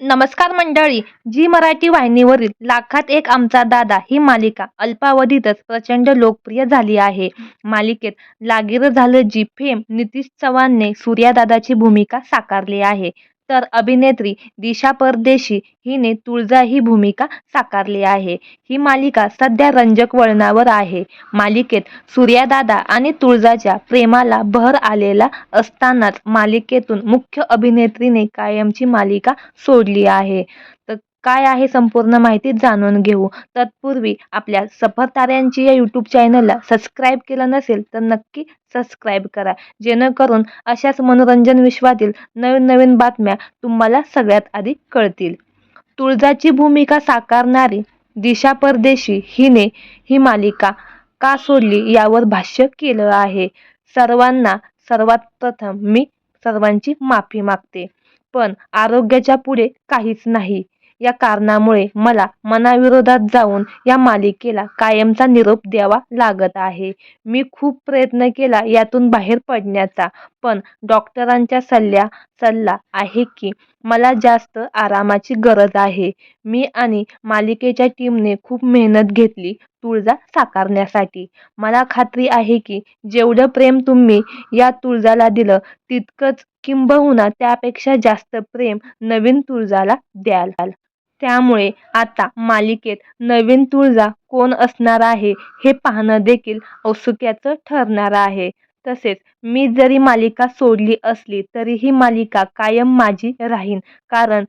नमस्कार मंडळी. जी मराठी वाहिनीवरील लाखात एक आमचा दादा ही मालिका अल्पावधीतच प्रचंड लोकप्रिय झाली आहे. मालिकेत लागीर झालं जी फेम नितीश चव्हाणने सूर्यादादाची भूमिका साकारली आहे, तर अभिनेत्री दिशा परदेशी हिने तुळजा ही भूमिका साकारली आहे. ही मालिका सध्या रंजक वळणावर आहे. मालिकेत सूर्यादादा आणि तुळजाच्या प्रेमाला बहर आलेला असतानाच मालिकेतून मुख्य अभिनेत्रीने कायमची मालिका सोडली आहे. तर काय आहे संपूर्ण माहिती जाणून घेऊ. तत्पूर्वी आपल्या सफर ताऱ्यांची या यूट्यूब चॅनलला सबस्क्राईब केलं नसेल तर नक्की सबस्क्राईब करा, जेणेकरून अशाच मनोरंजन विश्वातील नवीन नवीन बातम्या तुम्हाला सगळ्यात आधी कळतील. तुळजाची भूमिका साकारणारी दिशा परदेशी हिने ही मालिका का सोडली यावर भाष्य केलं आहे. सर्वात प्रथम मी सर्वांची माफी मागते, पण आरोग्याच्या पुढे काहीच नाही. या कारणामुळे मला मनाविरोधात जाऊन या मालिकेला कायमचा निरोप द्यावा लागत आहे. मी खूप प्रयत्न केला यातून बाहेर पडण्याचा, पण डॉक्टरांचा सल्ला आहे की मला जास्त आरामाची गरज आहे. मी आणि मालिकेच्या टीमने खूप मेहनत घेतली तुळजा साकारण्यासाठी. मला खात्री आहे की जेवढं प्रेम तुम्ही या तुळजाला दिलं, तितकंच किंबहुना त्यापेक्षा जास्त प्रेम नवीन तुळजाला द्याल. त्यामुळे आता मालिकेत नवीन तुळजा कोण असणार आहे हे पाहणं देखील औत्सुक्याचं ठरणार आहे. तसेच मी जरी मालिका सोडली असली तरी ही मालिका कायम माझी राहीन, कारण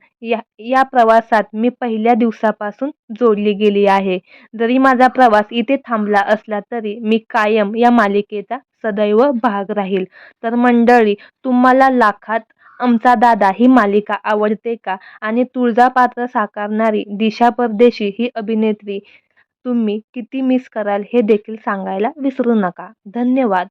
या प्रवासात मी पहिल्या दिवसापासून जोडली गेली आहे. जरी माझा प्रवास इथे थांबला असला तरी मी कायम या मालिकेचा सदैव भाग राहील. तर मंडळी, तुम्हाला लाखात आमचा दादा ही मालिका आवडते का? आणि तुळजा पात्र साकारणारी दिशा परदेशी ही अभिनेत्री तुम्ही किती मिस कराल हे देखील सांगायला विसरू नका. धन्यवाद.